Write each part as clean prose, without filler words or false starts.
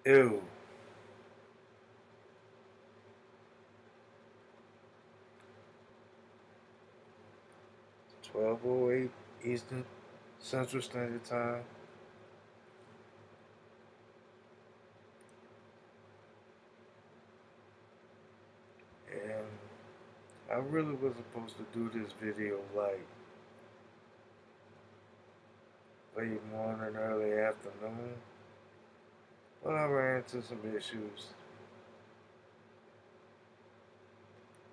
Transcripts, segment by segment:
Ew. 12:08 Eastern Central Standard Time. And I really was supposed to do this video like late morning, early afternoon. But I ran into some issues.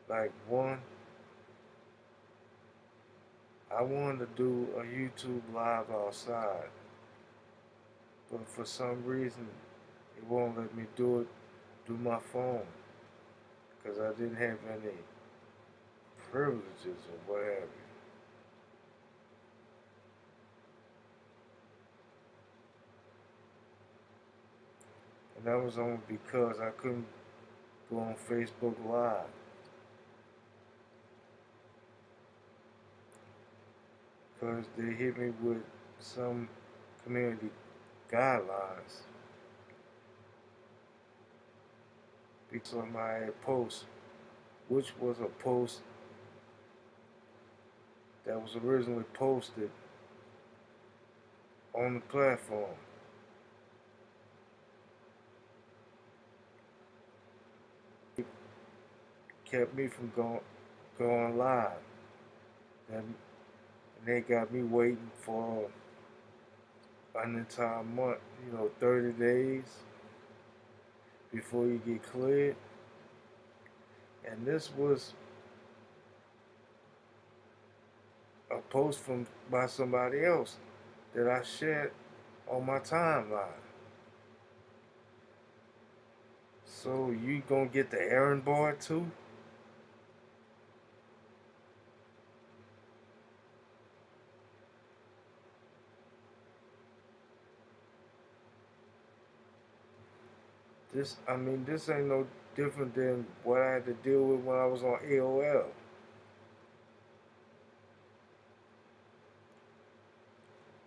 Like one, I wanted to do a YouTube live outside. But for some reason, it won't let me do it through my phone. Because I didn't have any privileges or what have you. And that was only because I couldn't go on Facebook Live. Because they hit me with some community guidelines. Because of my post, which was a post that was originally posted on the platform. It kept me from going live. And they got me waiting for an entire month, 30 days before you get cleared. And this was a post by somebody else that I shared on my timeline. So you gonna get the errand boy too? This ain't no different than what I had to deal with when I was on AOL.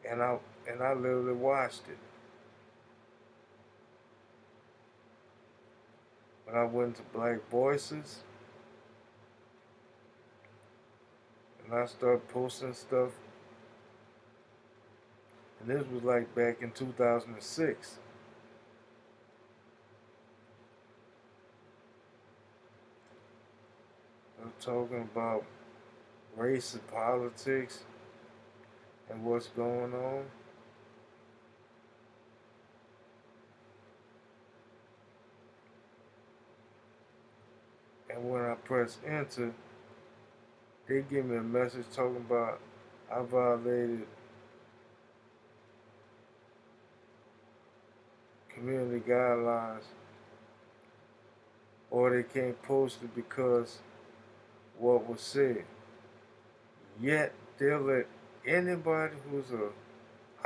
And I literally watched it. When I went to Black Voices and I started posting stuff, and this was like back in 2006. I'm talking about race and politics and what's going on. And when I press enter, they give me a message talking about I violated community guidelines, or they can't post it because what was said. Yet they'll let anybody who's a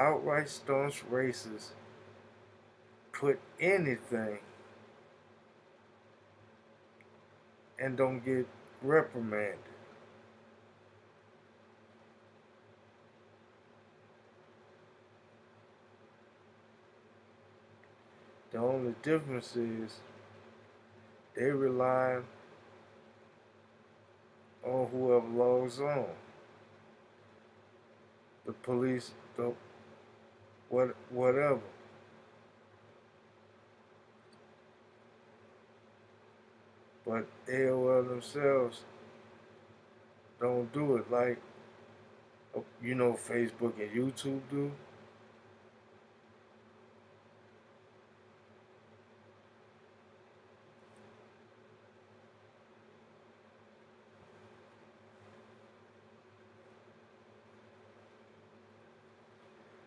outright staunch racist put anything and don't get reprimanded. The only difference is they rely on whoever logs on. The police, whatever. But AOL themselves don't do it like Facebook and YouTube do.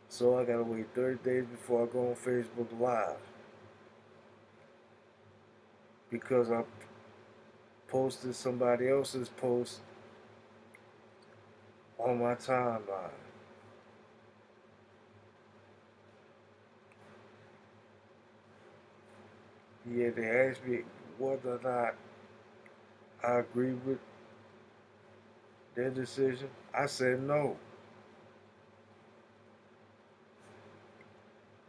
So I gotta wait 30 days before I go on Facebook Live because I posted somebody else's post on my timeline. Yeah, they asked me whether or not I agree with their decision. I said no.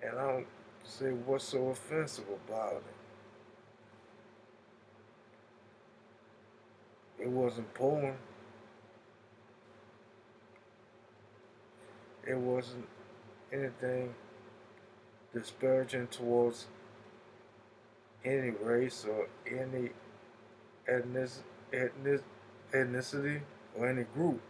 And I don't Say, what's so offensive about it? It wasn't porn. It wasn't anything disparaging towards any race or any ethnic, ethnic, ethnicity or any group.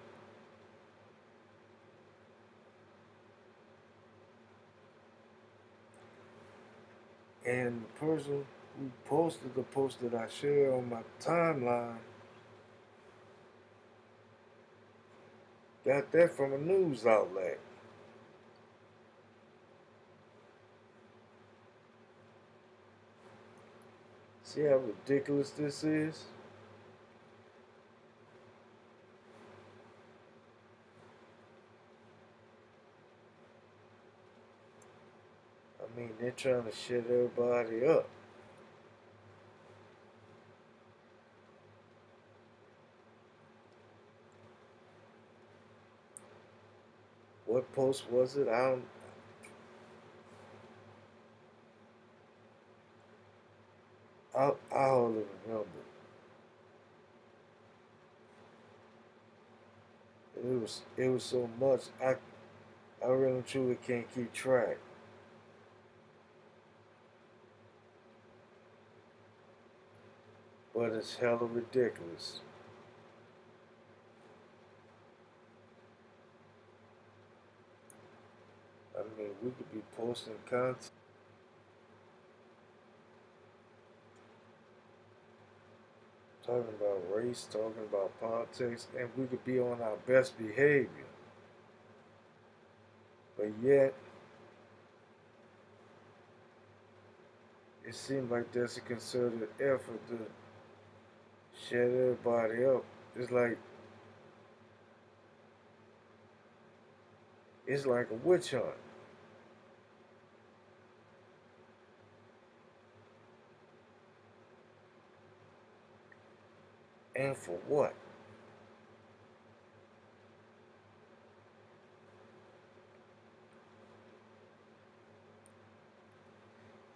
And the person who posted the post that I shared on my timeline got that from a news outlet. See how ridiculous this is? I mean, they're trying to shut everybody up. What post was it? I hardly remember. It was so much I really truly can't keep track. But it's hella ridiculous. I mean, we could be posting content, talking about race, talking about politics, and we could be on our best behavior. But yet, it seems like there's a concerted effort to shut everybody up. It's like it's like a witch hunt. And for what?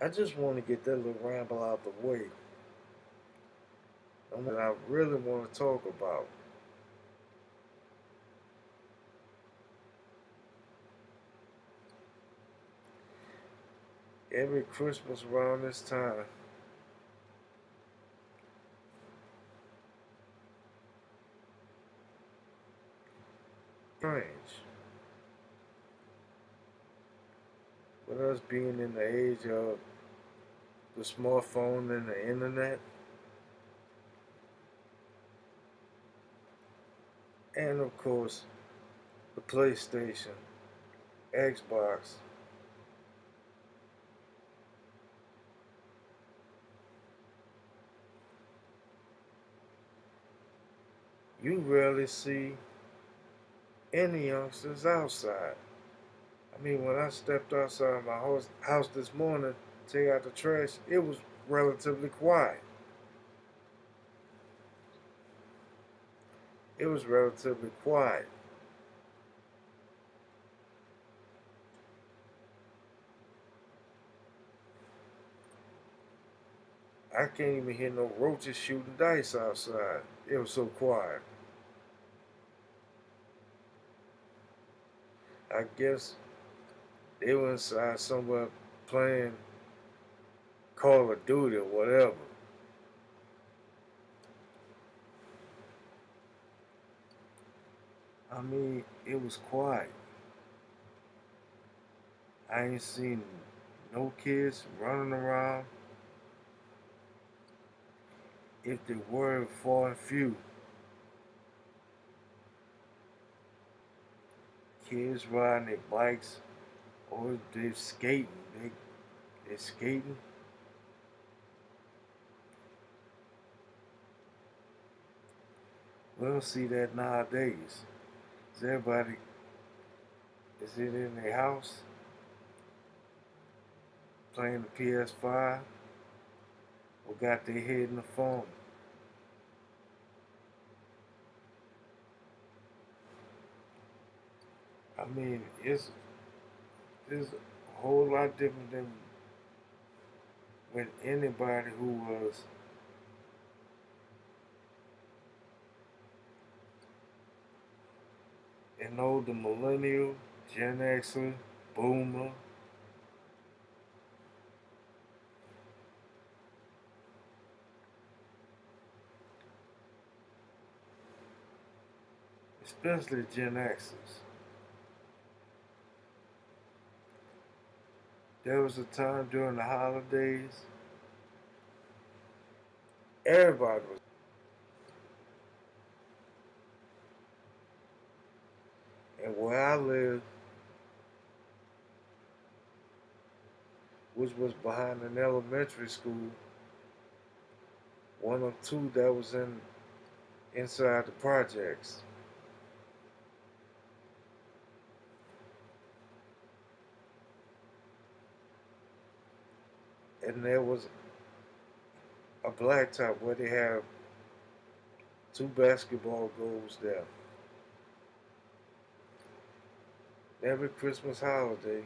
I just want to get that little ramble out the way. And what I really want to talk about. Every Christmas around this time, strange. With us being in the age of the smartphone and the internet, and of course, the PlayStation, Xbox, you rarely see any youngsters outside. I mean, when I stepped outside my house this morning to take out the trash, it was relatively quiet. It was relatively quiet. I can't even hear no roaches shooting dice outside. It was so quiet. I guess they were inside somewhere playing Call of Duty or whatever. I mean, it was quiet. I ain't seen no kids running around. If they were, far and few. Kids riding their bikes or they're skating. They're skating. We don't see that nowadays. Is everybody, is it in their house playing the PS5 or got their head in the phone? I mean, it's a whole lot different than with anybody who was an older millennial, Gen Xer, Boomer, especially Gen Xers. There was a time during the holidays, everybody was, and where I lived, which was behind an elementary school, one or two that was inside the projects. And there was a blacktop where they have two basketball goals there. Every Christmas holiday,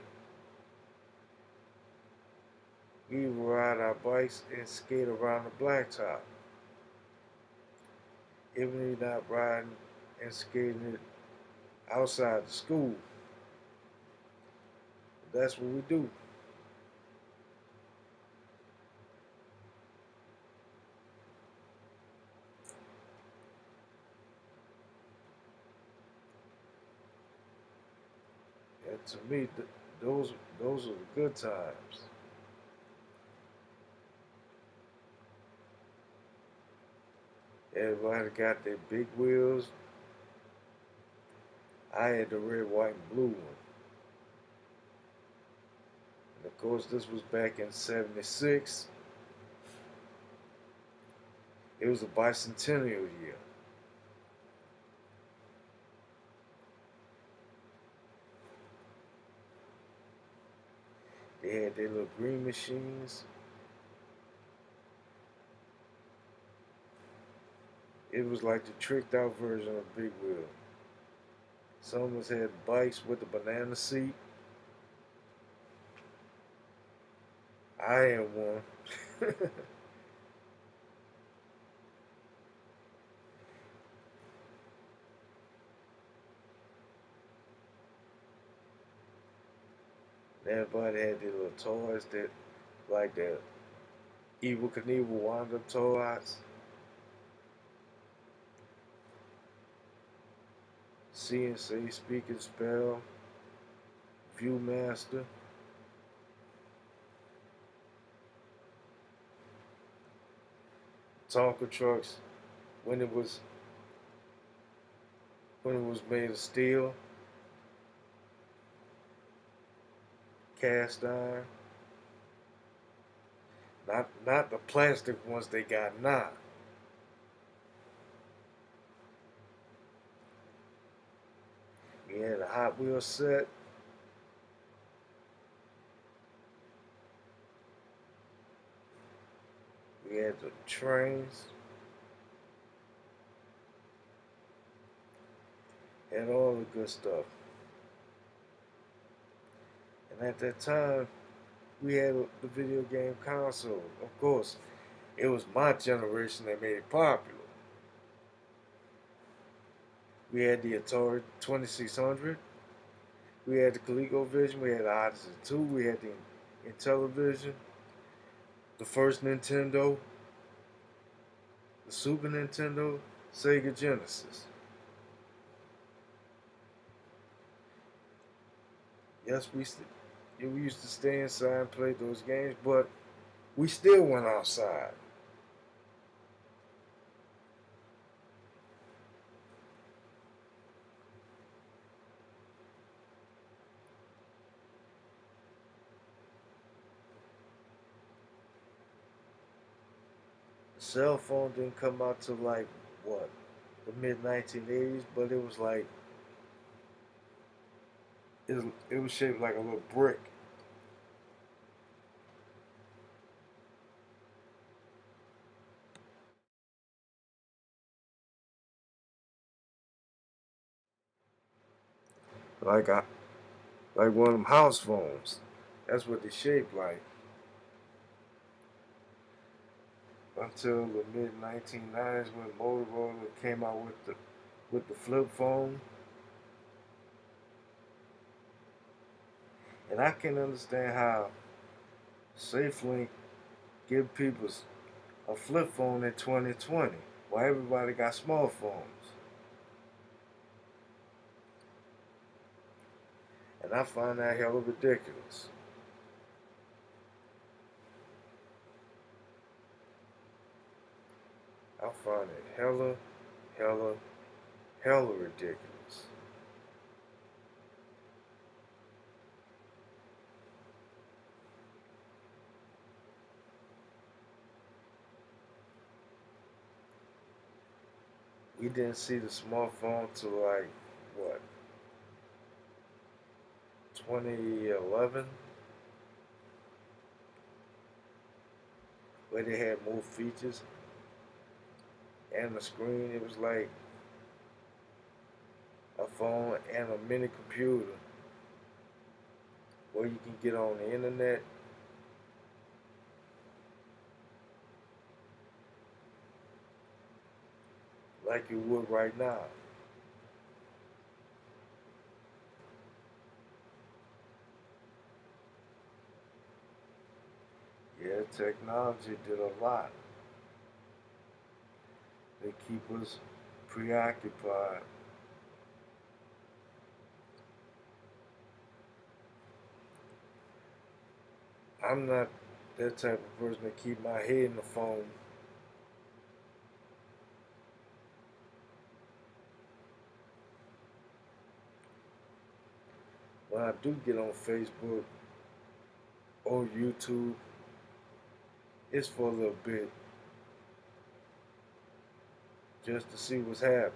we would ride our bikes and skate around the blacktop. Even if not riding and skating it outside the school, that's what we do. And to me, those are the good times. Everybody got their big wheels. I had the red, white, and blue one. And of course, this was back in '76. It was a bicentennial year. They had their little green machines. It was like the tricked out version of Big Wheel. Some of us had bikes with a banana seat. I had one. Everybody had their little toys that, like the Evil Knievel wind up toys, CNC Speaking Spell, Viewmaster, Tonka trucks when it was made of steel, cast iron, not the plastic ones they got now. We had a Hot Wheel set. We had the trains, and all the good stuff. And at that time, we had the video game console. Of course, it was my generation that made it popular. We had the Atari 2600. We had the ColecoVision. We had the Odyssey 2. We had the Intellivision. The first Nintendo. The Super Nintendo. Sega Genesis. Yes, we used to stay inside and play those games, but we still went outside. The cell phone didn't come out till like what, the mid 1980s, but it was like it was shaped like a little brick, like a like one of them house phones. That's what they shaped like. until the mid 1990s when Motorola came out with the flip phone. And I can understand how SafeLink give people a flip phone in 2020 while everybody got smartphones. And I find that hella ridiculous. I find it hella, hella ridiculous. We didn't see the smartphone till like, what, 2011, where they had more features and the screen. It was like a phone and a mini computer where you can get on the internet. Like you would right now. Yeah, technology did a lot. They keep us preoccupied. I'm not that type of person to keep my head in the phone. When I do get on Facebook or YouTube, it's for a little bit just to see what's happening.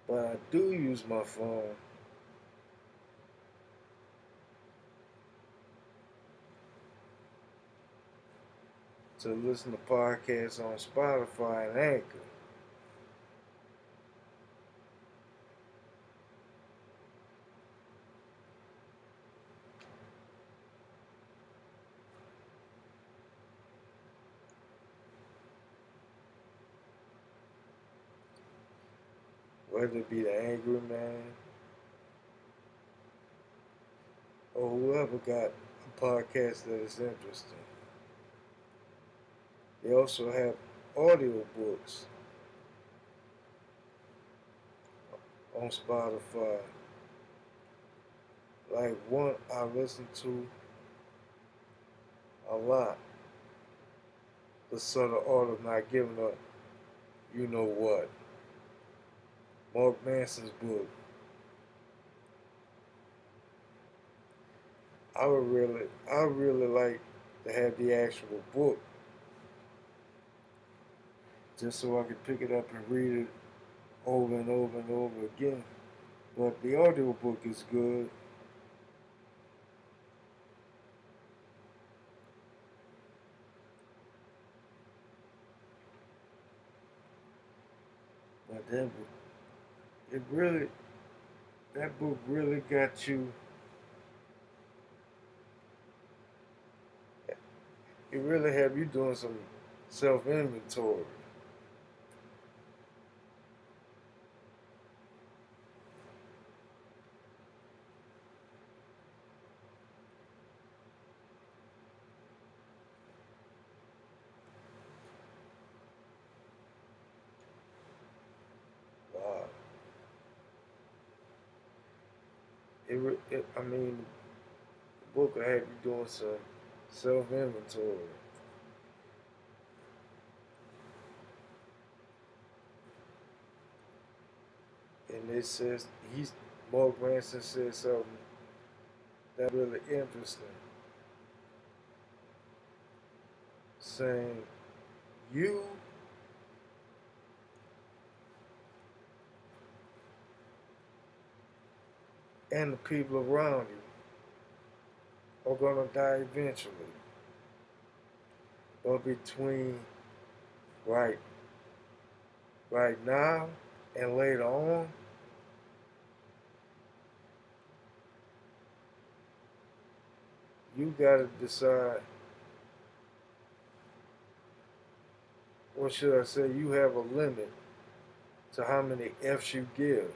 But I do use my phone to listen to podcasts on Spotify and Anchor. Whether it be the Angry Man or whoever got a podcast that is interesting. They also have audio books on Spotify. Like one I listen to a lot, The Subtle Art of Not Giving Up, You Know What. Mark Manson's book. I really like to have the actual book, just so I can pick it up and read it over and over and over again. But the audio book is good. But it really, that book really got you. It really have you doing some self inventory. Wow. I mean, the book will have you doing some self inventory. And it says Mark Manson said something that really interesting, saying you and the people around you are gonna die eventually. But between right right now and later on, you gotta decide, or should I say, you have a limit to how many F's you give.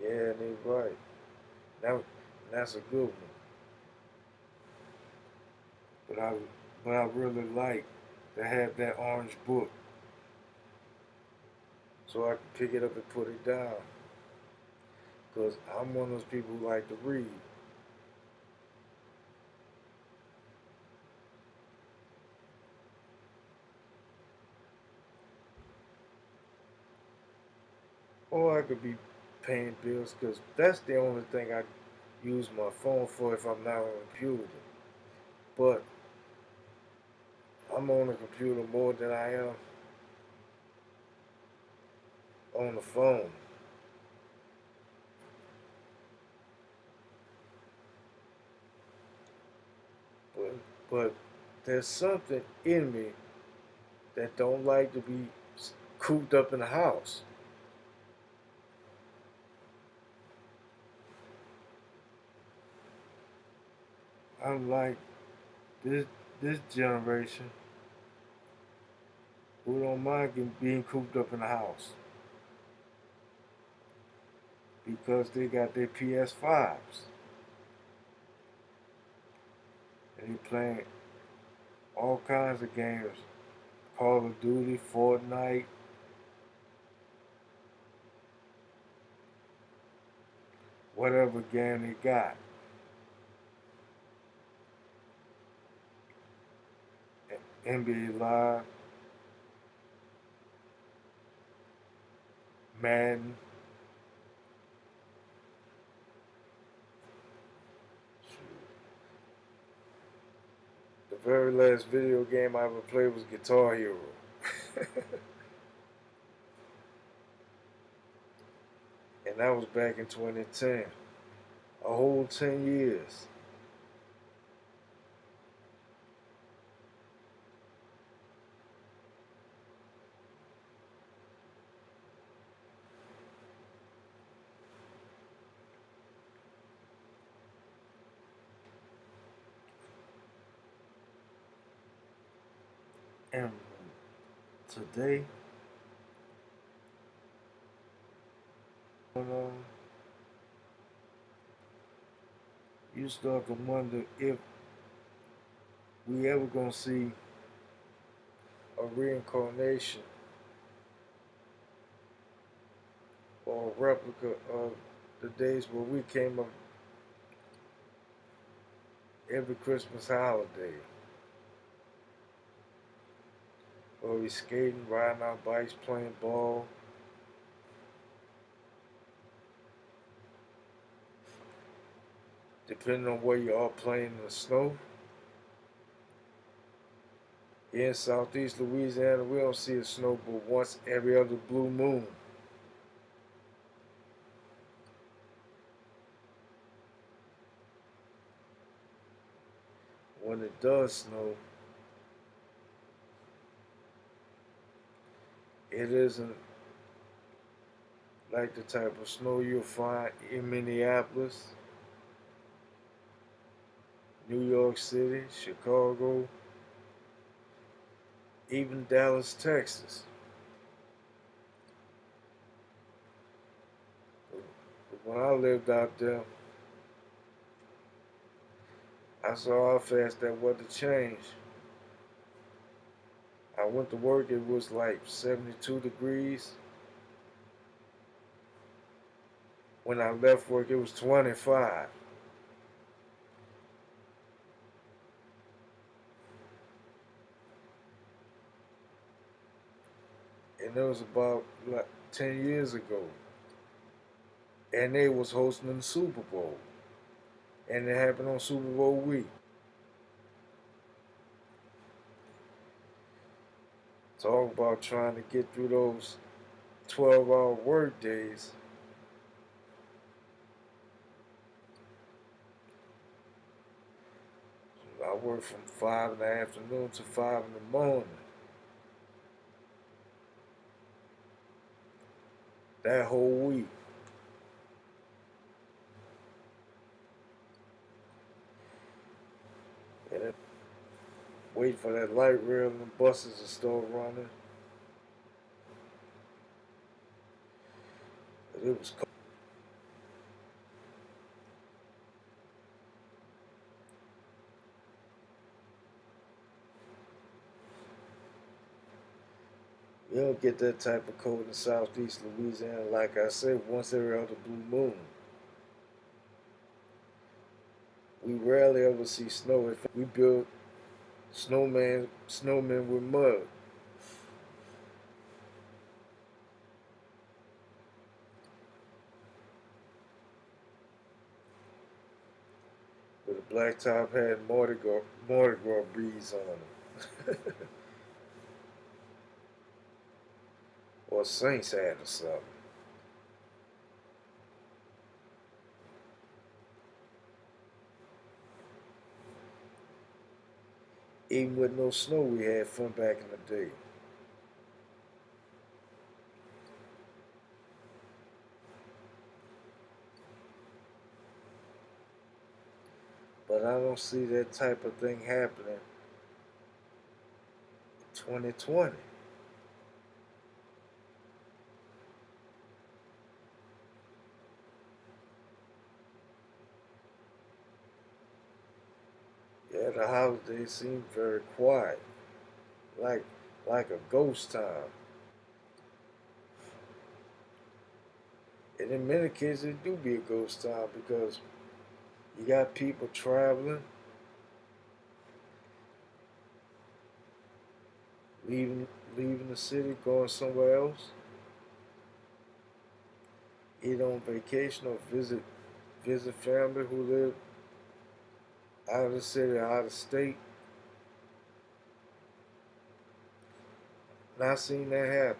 Yeah, they right. That that's a good one. But I really like to have that orange book so I can pick it up and put it down. Cause I'm one of those people who like to read. Or I could be paying bills because that's the only thing I use my phone for if I'm not on a computer. But I'm on the computer more than I am on the phone. But but there's something in me that don't like to be cooped up in the house. I'm like this this generation who don't mind being cooped up in the house because they got their PS5s and they playing all kinds of games, Call of Duty, Fortnite, whatever game they got. NBA Live, Madden. The very last video game I ever played was Guitar Hero. And that was back in 2010. A whole 10 years. And today, you start to wonder if we ever gonna see a reincarnation or a replica of the days where we came up every Christmas holiday. Where we skating, riding our bikes, playing ball, depending on where you are playing in the snow. Here in southeast Louisiana, we don't see a snow but once every other blue moon. When it does snow, it isn't like the type of snow you'll find in Minneapolis, New York City, Chicago, even Dallas, Texas. When I lived out there, I saw how fast that weather changed. I went to work, it was like 72 degrees. When I left work, it was 25. And it was about like 10 years ago. And they was hosting the Super Bowl. And it happened on Super Bowl week. Talk about trying to get through those 12-hour work days. I worked from 5 in the afternoon to 5 in the morning. that whole week. And then wait for that light rail and the buses to start running. But it was cold. You don't get that type of cold in southeast Louisiana, like I said, once every other blue moon. We rarely ever see snow. In fact, we build snowmen with mud. With a black top hat and Mardi Gras beads on them. Or a Saints hat or something. Even with no snow, we had fun back in the day. But I don't see that type of thing happening in 2020. Yeah, the holidays seem very quiet, like like a ghost town. And in many cases, it do be a ghost town because you got people traveling, leaving leaving the city, going somewhere else, either on vacation or visit family who live out of the city, out of state. Not seen that happen.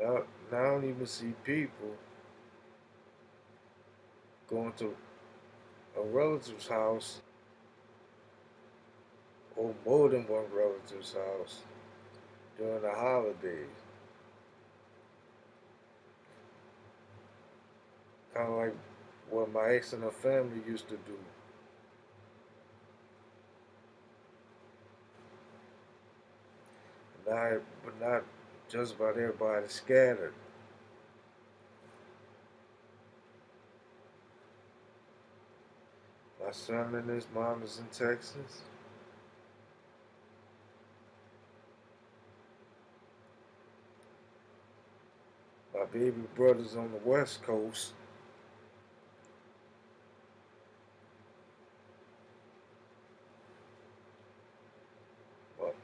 Now, now I don't even see people going to a relative's house or more than one relative's house during the holidays. Kind of like what my ex and her family used to do. But not just about everybody scattered. My son and his mom is in Texas. My baby brother's on the West Coast.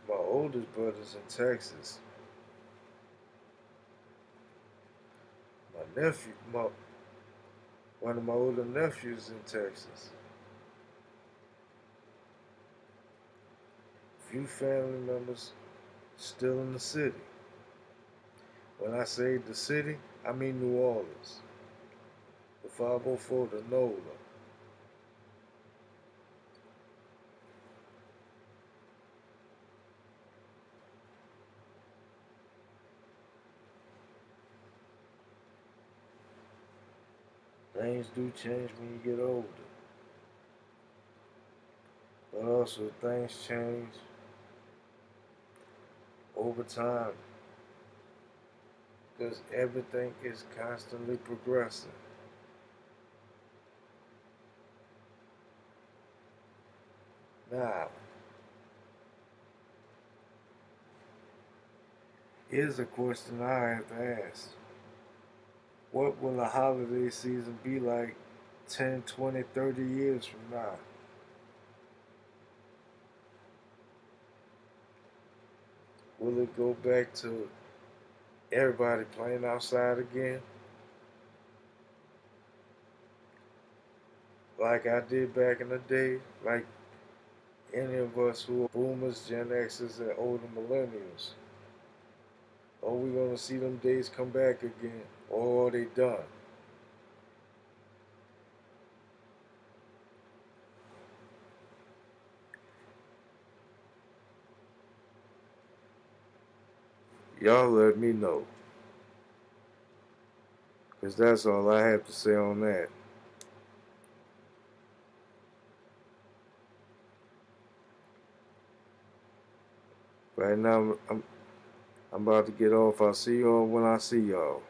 My oldest brother's in Texas. My nephew, one of my older nephews in Texas. Few family members still in the city. When I say the city, I mean New Orleans. The 504, the NOLA. Things do change when you get older. But also things change over time because everything is constantly progressing. Now, here's a question I have to ask. What will the holiday season be like 10, 20, 30 years from now? Will it go back to everybody playing outside again? Like I did back in the day? Like any of us who are boomers, Gen Xers, and older millennials? Are we gonna see them days come back again, or are they done? Y'all let me know, cause that's all I have to say on that. Right now, I'm about to get off. I'll see y'all when I see y'all.